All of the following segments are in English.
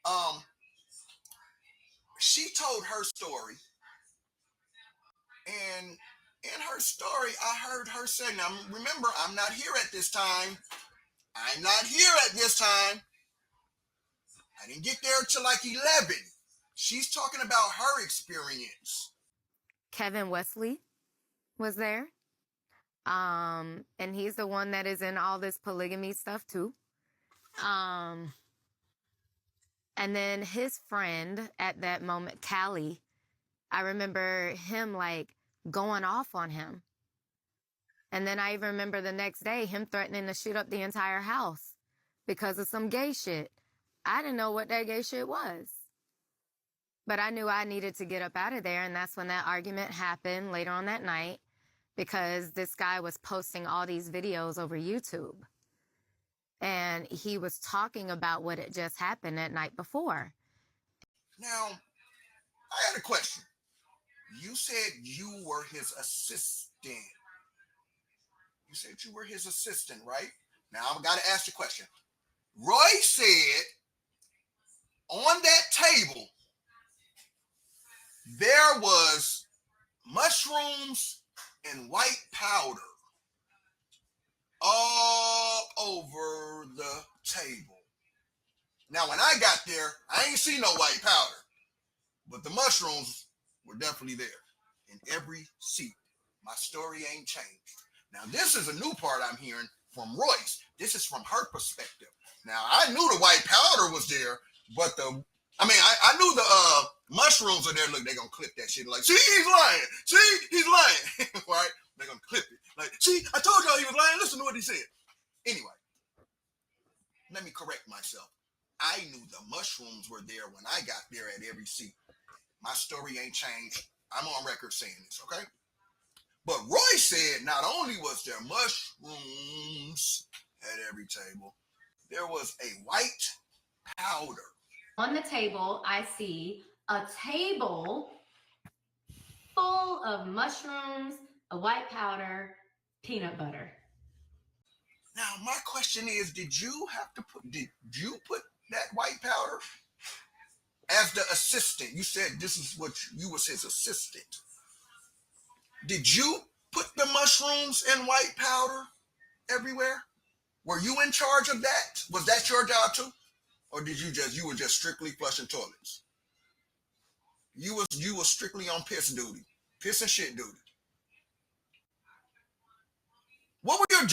Um, she told her story, and in her story, I heard her say, "Now remember, I'm not here at this time. I'm not here at this time. I didn't get there till like 11." She's talking about her experience. Kevin Wesley was there. And he's the one that is in all this polygamy stuff too. Um, and then his friend at that moment, Callie, I remember him like going off on him. And then I even remember the next day him threatening to shoot up the entire house because of some gay shit. I didn't know what that gay shit was. But I knew I needed to get up out of there. And that's when that argument happened later on that night because this guy was posting all these videos over YouTube. And he was talking about what had just happened that night before. Now, I had a question. You said you were his assistant. You said you were his assistant, right? Now, I've got to ask the question. Roy said on that table there was mushrooms and white powder all over the table. Now, when I got there, I ain't see no white powder, but the mushrooms were definitely there in every seat. My story ain't changed. Now, this is a new part I'm hearing from Royce. This is from her perspective. Now, I knew the white powder was there, but I knew the mushrooms are there. Look, they're going to clip that shit. Like, see, he's lying. See, he's lying. Right? They're going to clip it. Like, see, I told y'all he was lying. Listen to what he said. Anyway, let me correct myself. I knew the mushrooms were there when I got there at every seat. My story ain't changed. I'm on record saying this, okay? But Roy said not only was there mushrooms at every table, there was a white powder. On the table, I see a table full of mushrooms, a white powder, peanut butter. Now, my question is, did you put that white powder as the assistant? You said this is what you was his assistant. Did you put the mushrooms and white powder everywhere? Were you in charge of that? Was that your job too? Or did you were just strictly flushing toilets? You was strictly on piss duty. Piss and shit duty. What were your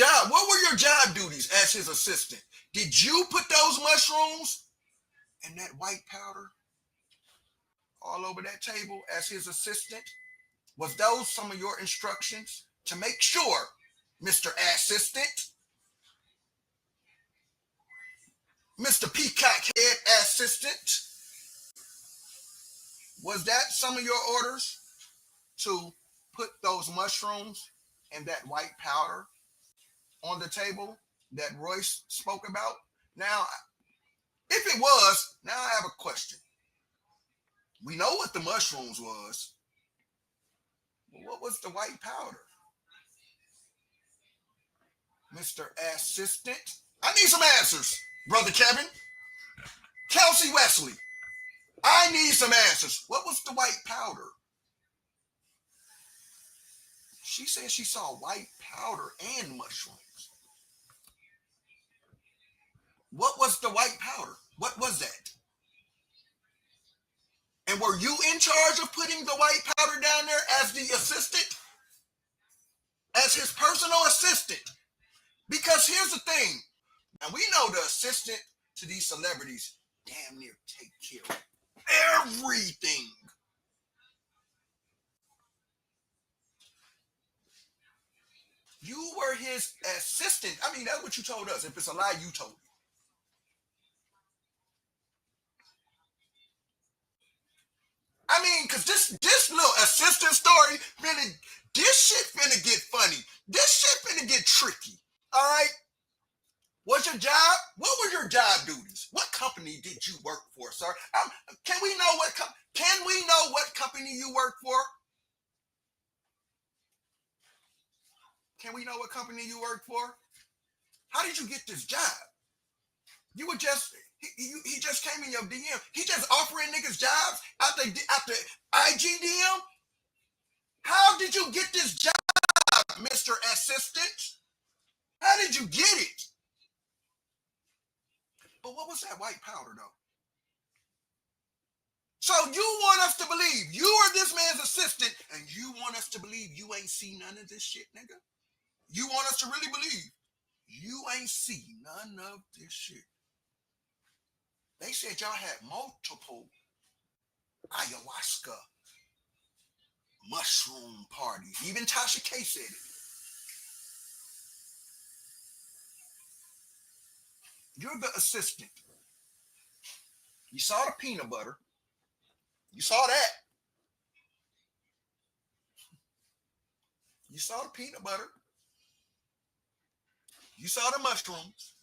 job duties as his assistant? Did you put those mushrooms and that white powder all over that table as his assistant? Was those some of your instructions to make sure, Mr. Assistant, Mr. Peacock Head Assistant, was that some of your orders to put those mushrooms and that white powder on the table that Royce spoke about? Now, if it was, now I have a question. We know what the mushrooms was. But what was the white powder? Mr. Assistant? I need some answers, Brother Kevin. Kelsey Wesley. I need some answers. What was the white powder? She said she saw white powder and mushrooms. What was the white powder? What was that? And were you in charge of putting the white powder down there as the assistant? As his personal assistant? Because here's the thing. And we know the assistant to these celebrities damn near take care of everything. You were his assistant. I mean, that's what you told us. If it's a lie, you told me. I mean, because this little assistant story, this shit finna get funny. This shit finna get tricky. All right? What's your job? What were your job duties? What company did you work for, sir? Can we know what company you work for? Can we know what company you work for? How did you get this job? You were just He just came in your DM. He just offering niggas jobs after IG DM. How did you get this job, Mr. Assistant? How did you get it? But what was that white powder though? So you want us to believe you are this man's assistant, and you want us to believe you ain't see none of this shit, nigga? You want us to really believe you ain't see none of this shit? They said y'all had multiple ayahuasca mushroom parties. Even Tasha K said it. You're the assistant. You saw the peanut butter. You saw that. You saw the peanut butter. You saw the mushrooms.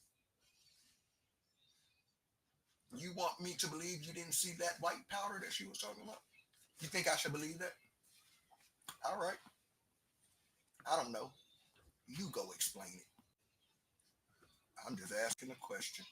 You want me to believe you didn't see that white powder that she was talking about? You think I should believe that? All right. I don't know. You go explain it. I'm just asking a question.